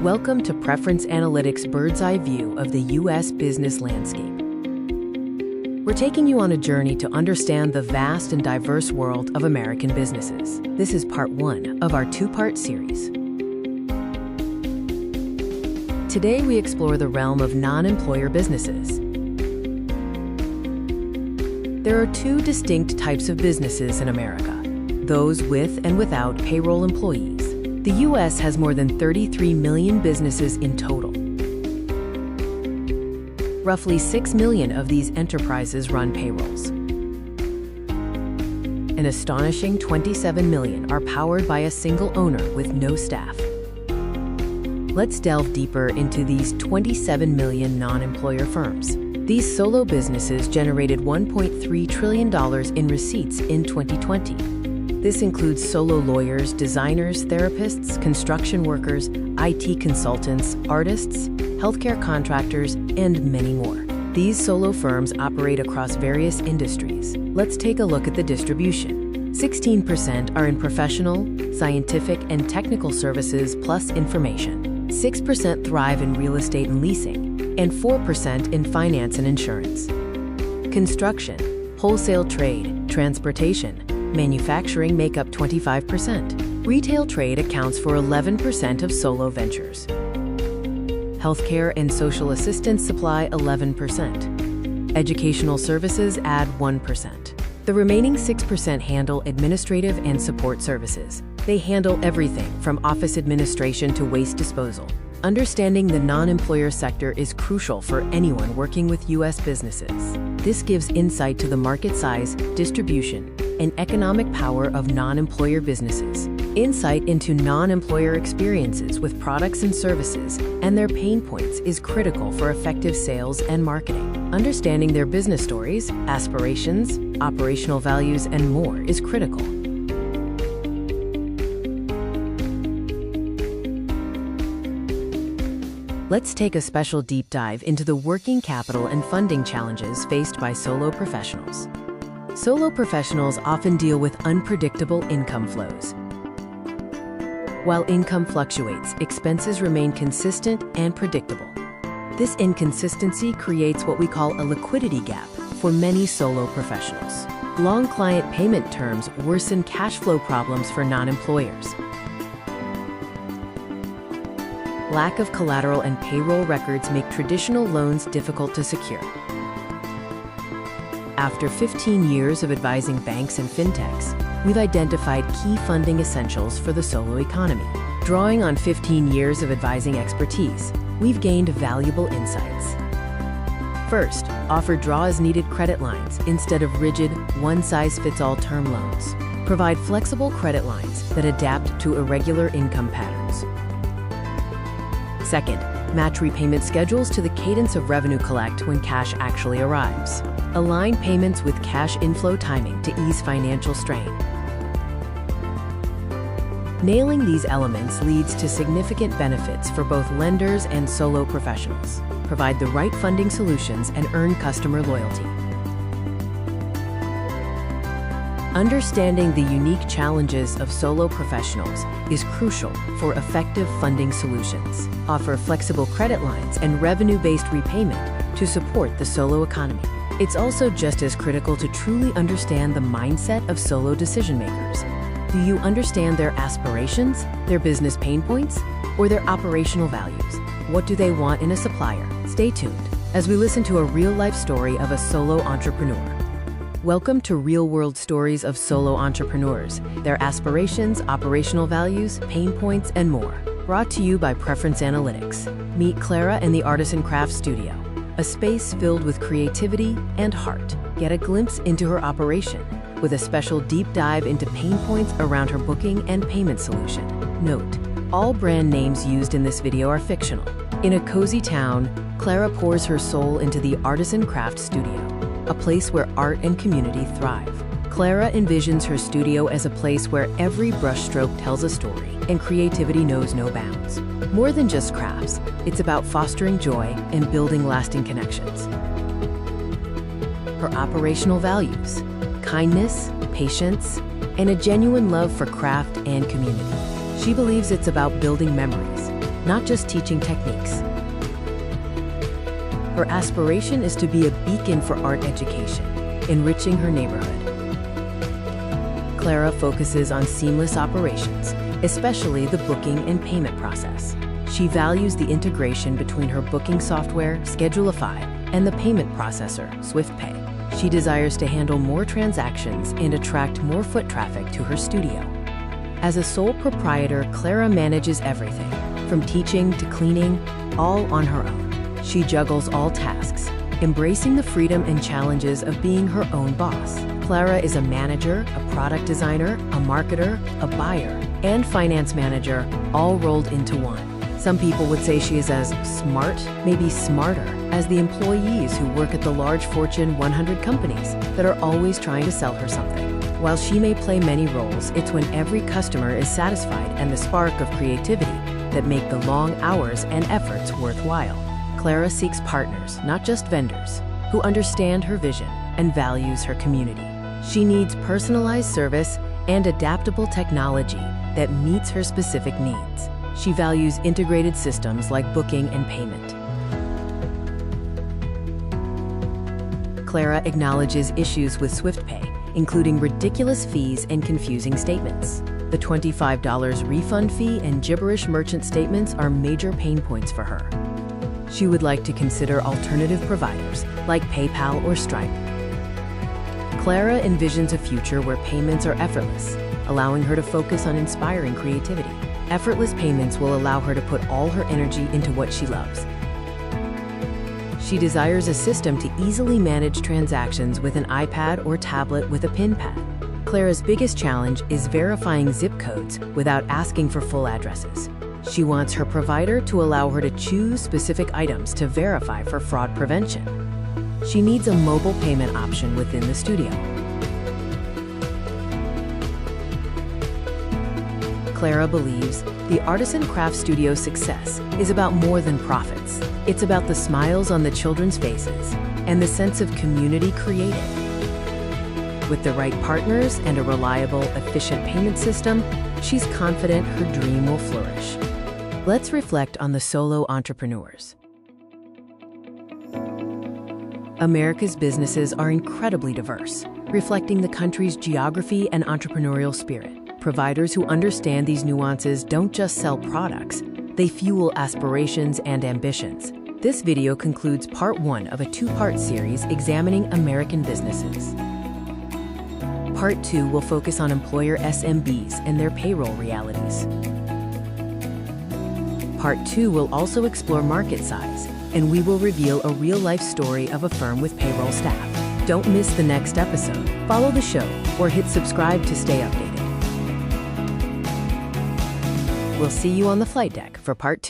Welcome to Preference Analytics' bird's eye view of the U.S. business landscape. We're taking you on a journey to understand the vast and diverse world of American businesses. This is part one of our two-part series. Today we explore the realm of non-employer businesses. There are two distinct types of businesses in America, those with and without payroll employees. The U.S. has more than 33 million businesses in total. Roughly 6 million of these enterprises run payrolls. An astonishing 27 million are powered by a single owner with no staff. Let's delve deeper into these 27 million non-employer firms. These solo businesses generated $1.3 trillion in receipts in 2020. This includes solo lawyers, designers, therapists, construction workers, IT consultants, artists, healthcare contractors, and many more. These solo firms operate across various industries. Let's take a look at the distribution. 16% are in professional, scientific, and technical services plus information. 6% thrive in real estate and leasing, and 4% in finance and insurance. Construction, wholesale trade, transportation, manufacturing make up 25%. Retail trade accounts for 11% of solo ventures. Healthcare and social assistance supply 11%. Educational services add 1%. The remaining 6% handle administrative and support services. They handle everything from office administration to waste disposal. Understanding the non-employer sector is crucial for anyone working with U.S. businesses. This gives insight to the market size, distribution, and economic power of non-employer businesses. Insight into non-employer experiences with products and services and their pain points is critical for effective sales and marketing. Understanding their business stories, aspirations, operational values, and more is critical. Let's take a special deep dive into the working capital and funding challenges faced by solo professionals. Solo professionals often deal with unpredictable income flows. While income fluctuates, expenses remain consistent and predictable. This inconsistency creates what we call a liquidity gap for many solo professionals. Long client payment terms worsen cash flow problems for non-employers. Lack of collateral and payroll records make traditional loans difficult to secure. After 15 years of advising banks and fintechs, we've identified key funding essentials for the solo economy. Drawing on 15 years of advising expertise, we've gained valuable insights. First, offer draw-as-needed credit lines instead of rigid, one-size-fits-all term loans. Provide flexible credit lines that adapt to irregular income patterns. Second, match repayment schedules to the cadence of revenue collect when cash actually arrives. Align payments with cash inflow timing to ease financial strain. Nailing these elements leads to significant benefits for both lenders and solo professionals. Provide the right funding solutions and earn customer loyalty. Understanding the unique challenges of solo professionals is crucial for effective funding solutions. Offer flexible credit lines and revenue-based repayment to support the solo economy. It's also just as critical to truly understand the mindset of solo decision-makers. Do you understand their aspirations, their business pain points, or their operational values? What do they want in a supplier? Stay tuned as we listen to a real-life story of a solo entrepreneur. Welcome to real-world stories of solo entrepreneurs, their aspirations, operational values, pain points, and more. Brought to you by Preference Analytics. Meet Clara in the Artisan Crafts Studio, a space filled with creativity and heart. Get a glimpse into her operation with a special deep dive into pain points around her booking and payment solution. Note, all brand names used in this video are fictional. In a cozy town, Clara pours her soul into the Artisan Craft Studio, a place where art and community thrive. Clara envisions her studio as a place where every brushstroke tells a story and creativity knows no bounds. More than just crafts, it's about fostering joy and building lasting connections. Her operational values: kindness, patience, and a genuine love for craft and community. She believes it's about building memories, not just teaching techniques. Her aspiration is to be a beacon for art education, enriching her neighborhood. Clara focuses on seamless operations, especially the booking and payment process. She values the integration between her booking software, Schedulify, and the payment processor, SwiftPay. She desires to handle more transactions and attract more foot traffic to her studio. As a sole proprietor, Clara manages everything, from teaching to cleaning, all on her own. She juggles all tasks, embracing the freedom and challenges of being her own boss. Clara is a manager, a product designer, a marketer, a buyer, and finance manager, all rolled into one. Some people would say she is as smart, maybe smarter, as the employees who work at the large Fortune 100 companies that are always trying to sell her something. While she may play many roles, it's when every customer is satisfied and the spark of creativity that make the long hours and efforts worthwhile. Clara seeks partners, not just vendors, who understand her vision and values her community. She needs personalized service and adaptable technology that meets her specific needs. She values integrated systems like booking and payment. Clara acknowledges issues with SwiftPay, including ridiculous fees and confusing statements. The $25 refund fee and gibberish merchant statements are major pain points for her. She would like to consider alternative providers like PayPal or Stripe. Clara envisions a future where payments are effortless, allowing her to focus on inspiring creativity. Effortless payments will allow her to put all her energy into what she loves. She desires a system to easily manage transactions with an iPad or tablet with a PIN pad. Clara's biggest challenge is verifying zip codes without asking for full addresses. She wants her provider to allow her to choose specific items to verify for fraud prevention. She needs a mobile payment option within the studio. Clara believes the artisan craft studio's success is about more than profits. It's about the smiles on the children's faces and the sense of community created. With the right partners and a reliable, efficient payment system, she's confident her dream will flourish. Let's reflect on the solo entrepreneurs. America's businesses are incredibly diverse, reflecting the country's geography and entrepreneurial spirit. Providers who understand these nuances don't just sell products, they fuel aspirations and ambitions. This video concludes part 1 of a 2-part series examining American businesses. Part 2 will focus on employer SMBs and their payroll realities. Part 2 will also explore market size, and we will reveal a real-life story of a firm with payroll staff. Don't miss the next episode. Follow the show or hit subscribe to stay updated. We'll see you on the flight deck for part 2.